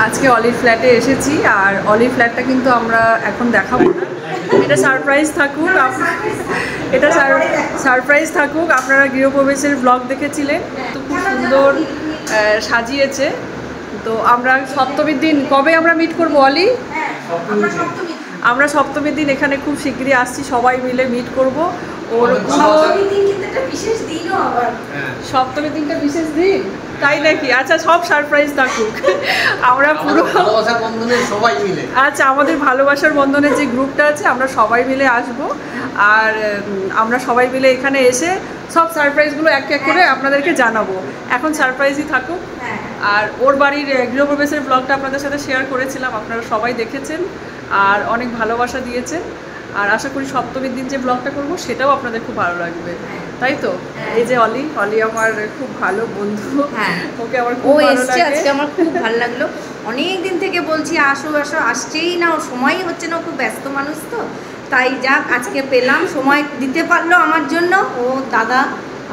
আজকে অলির ফ্ল্যাটে এসেছি আর অলির ফ্ল্যাটটা কিন্তু আমরা এখন দেখাবো না, এটা সারপ্রাইজ থাকুক। এটা সারপ্রাইজ থাকুক। আপনারা গৃহপ্রবেশের ব্লগ দেখেছিলেন, তো খুব সুন্দর সাজিয়েছে। তো আমরা সপ্তমীর দিন কবে আমরা মিট করবো অলি? আমরা সপ্তমীর দিন এখানে খুব শিগগিরই আসছি, সবাই মিলে মিট করব। ওর সপ্তমীর দিনটা বিশেষ দিন, তাই নাকি? আচ্ছা, সব সারপ্রাইজ থাকুক। আমরা পুরো ভালোবাসার বন্ধনে সবাই মিলে, আচ্ছা আমাদের ভালোবাসার বন্ধনের যে গ্রুপটা আছে আমরা সবাই মিলে আসব। আর আমরা সবাই মিলে এখানে এসে সব সারপ্রাইজগুলো এক এক করে আপনাদেরকে জানাবো। এখন সারপ্রাইজই থাকুক। আর ওর বাড়ির গৃহপ্রবেশের ব্লগটা আপনাদের সাথে শেয়ার করেছিলাম, আপনারা সবাই দেখেছেন আর অনেক ভালোবাসা দিয়েছেন। আর আশা করি সপ্তমীর দিন যে ব্লগটা করবো সেটাও আপনাদের খুব ভালো লাগবে, তাই তো? এই যে অলি আমার খুব ভালো বন্ধু, ওকে আমার খুব ভালো লাগে। আজকে আমার খুব ভালো লাগলো, অনেক দিন থেকে বলছি আসো আসো, আসছেই না, ও সময়ই হচ্ছে না, খুব ব্যস্ত মানুষ তো, তাই যাক আজকে পেলাম, সময় দিতে পারলো আমার জন্য। ও দাদা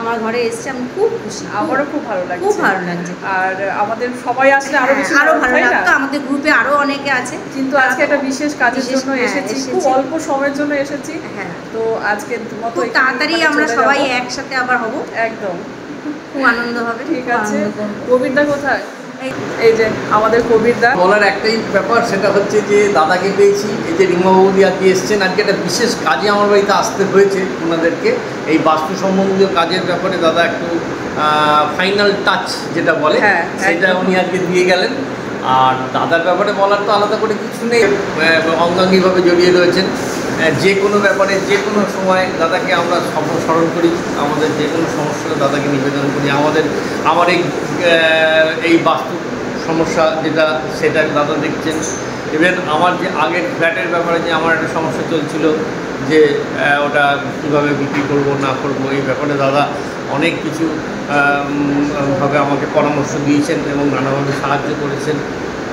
আমার ঘরে এসছে, আমি খুব খুশি, আমারও খুব ভালো লাগছে, খুব ভালো লাগছে। আর আমাদের সবাই আসলে আরো বেশি আরো ভালো লাগতো, আমাদের গ্রুপে আরো অনেকে আছে, কিন্তু আজকে একটা বিশেষ কাজের জন্য এসেছি, খুব অল্প সময়ের জন্য এসেছি। তো আজকে মতো তাড়াতাড়ি আমরা সবাই একসাথে আবার হব, একদম খুব আনন্দ হবে। ঠিক আছে, কবিরদা কোথায়? এই যে আমাদের কবিরদা। বলার একটাই ব্যাপার, সেটা হচ্ছে যে দাদাকে পেয়েছি। এই যে রিমা বৌদি আজকে এসছেন, আজকে একটা বিশেষ কাজে আমার বাড়িতে আসতে হয়েছে ওনাদেরকে। এই বাস্তু সম্বন্ধীয় কাজের ব্যাপারে দাদা একটু ফাইনাল টাচ যেটা বলে সেটা উনি আজকে দিয়ে গেলেন। আর দাদার ব্যাপারে বলার তো আলাদা করে কিছু নেই, অঙ্গাঙ্গিভাবে জড়িয়ে রয়েছেন। যে কোনো ব্যাপারে যে কোনো সময় দাদাকে আমরা স্মরণ করি, আমাদের যে কোনো সমস্যা দাদাকে নিবেদন করি। আমার এই বাস্তু সমস্যা যেটা, সেটা দাদা দেখছেন। ইভেন আমার যে আগের ফ্ল্যাটের ব্যাপারে যে আমার একটা সমস্যা চলছিল, যে ওটা কীভাবে বিক্রি করবো না করবো, এই ব্যাপারে দাদা অনেক কিছু ভাবে আমাকে পরামর্শ দিয়েছেন এবং নানাভাবে সাহায্য করেছেন।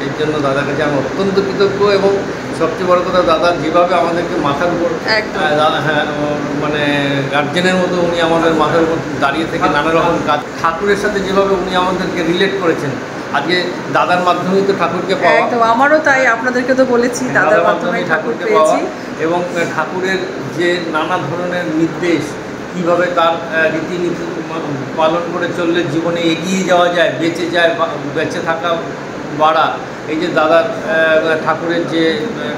এর জন্য দাদার কাছে আমি অত্যন্ত কৃতজ্ঞ। এবং সবচেয়ে বড় কথা, দাদা যেভাবে আমাদেরকে মাথার উপর মানে গার্জেনের মতো উনি আমাদের মাথার উপর দাঁড়িয়ে থেকে নানা রকম কাজ, ঠাকুরের সাথে যেভাবে উনি আমাদেরকে রিলেট করেছেন, আজকে দাদার মাধ্যমেই তো ঠাকুরকে পাওয়া। একদম, আমারও তাই, আপনাদেরকে তো বলেছি দাদার মাধ্যমেই ঠাকুরকে পাওয়া। এবং ঠাকুরের যে নানা ধরনের নির্দেশ, কীভাবে তার রীতিনীতি পালন করে চললে জীবনে এগিয়ে যাওয়া যায়, বেঁচে থাকা বাড়া, এই যে দাদার ঠাকুরের যে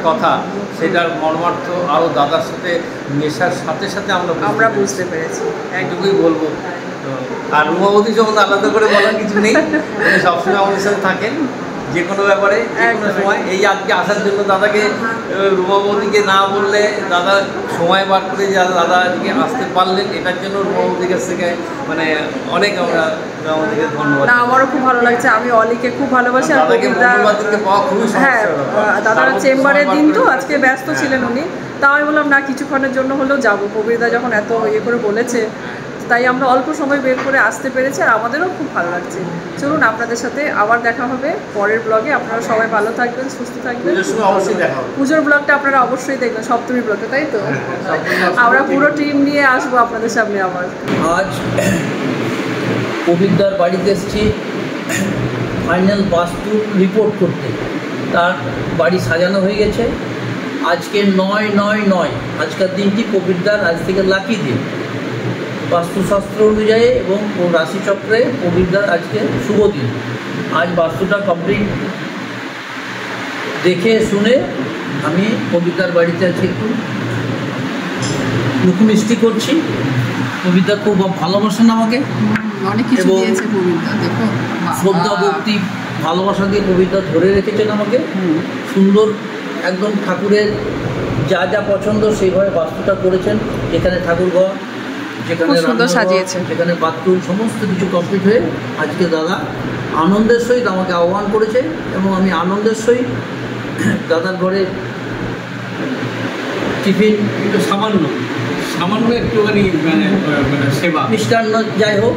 কথা, সেটার মর্মার্থ আরও দাদার সাথে মেশার সাথে সাথে আমরা বুঝতে পেরেছি। একটুকুই বলবো। আর রুমাবতী সম্বন্ধে আলাদা করে বলার কিছু নেই, উনি সবসময় আমাদের সাথে থাকেন যে কোনো ব্যাপারে, যে কোনো সময়। এই আজকে আসার জন্য দাদাকে, রুমাবতীকে না বললে দাদা সময় বার করে যে দাদা আজকে আসতে পারলেন, এটার জন্য রুমাবতীর কাছ থেকে মানে অনেক আমরা রুমাবতীকে ধন্যবাদ। না, আমারও খুব ভালো লাগছে, আমি অলিকে খুব ভালোবাসি। আর দাদাকে পাওয়া খুবই সমস্যা। দাদার চেম্বারের দিন তো আজকে ব্যস্ত ছিলেন উনি, তাও আমি বললাম না, কিছুক্ষণের জন্য হলেও যাবো। কবিরদা যখন এত ইয়ে করে বলেছে, তাই আমরা অল্প সময় বের করে আসতে পেরেছি, আর আমাদেরও খুব ভালো লাগছে। চলুন, আপনাদের সাথে আবার দেখা হবে পরের ব্লগে। আপনারা সবাই ভালো থাকবেন, সুস্থ থাকবেন। পুজোর ব্লগটা আপনারা অবশ্যই দেখবেন, সপ্তমী ব্লগটা, তাই তো? আমরা পুরো টিম নিয়ে আসবো আপনাদের সামনে আবার। আজ কবিরদার বাড়িতে এসেছি ফাইনাল বাস্তু রিপোর্ট করতে। তার বাড়ি সাজানো হয়ে গেছে। আজকে 9/9/9 আজকের দিনটি কবিরদার আজ থেকে লাকি দিন বাস্তুশাস্ত্র অনুযায়ী, এবং রাশিচক্রে কবিরদার আজকে শুভ দিন। আজ বাস্তুটা কমপ্লিট দেখে শুনে আমি কবিরদার বাড়িতে আজকে একটু মুখমিষ্টি করছি। কবিতা খুব ভালোবাসেন আমাকে, অনেক কিছু দিয়েছে কবিতা, দেখো শ্রদ্ধা ভক্তি ভালোবাসা দিয়ে কবিতা ধরে রেখেছেন আমাকে। সুন্দর একদম ঠাকুরের যা যা পছন্দ সেইভাবে বাস্তুটা করেছেন। এখানে ঠাকুরঘর, যেখানে সাজিয়েছে, যেখানে বাথরুম, সমস্ত কিছু কমপ্লিট হয়ে আজকে দাদা আনন্দের সহিত আমাকে আহ্বান করেছে, এবং আমি আনন্দের সহিত দাদার ঘরে টিফিন একটু সামান্য একটুখানি সেবা মিষ্টান্ন যাই হোক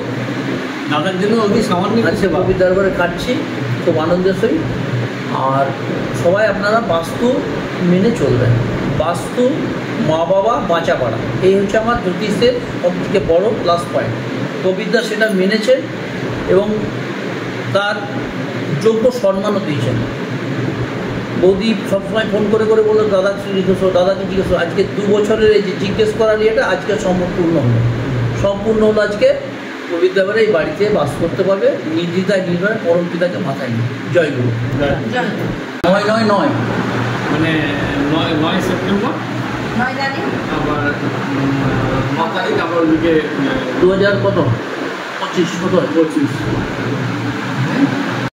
দাদার জন্য অতি সামান্য সেবা কবিতার ঘরে খাচ্ছি খুব আনন্দের সহিত। আর সবাই আপনারা বাস্তু মেনে চলবেন। বাস্তু, মা বাবা, বাঁচা পাড়া, এই হচ্ছে আমার জ্যোতিষের সবথেকে বড় প্লাস পয়েন্ট। কবিতা সেটা মেনেছে এবং তার যোগ্য সম্মানও দিয়েছেন। বৌদি সবসময় ফোন করে করে বললো দাদা জিজ্ঞেস দাদাকে জিজ্ঞেস আজকে 2 বছরের এই যে জিজ্ঞেস করার ইয়েটা আজকে সম্পূর্ণ হলো আজকে পবিত্র ব্যাপারে এই বাড়িতে বাস করতে পারবে নির্দ্বিধায় নির্ভয় পরম পিতাকে মাথায় নিয়ে। জয় গুরু। 9 মানে 9 সেপ্টেম্বর 9 তারিখ আবার 9 তারিখ আবার ওদিকে 2025 25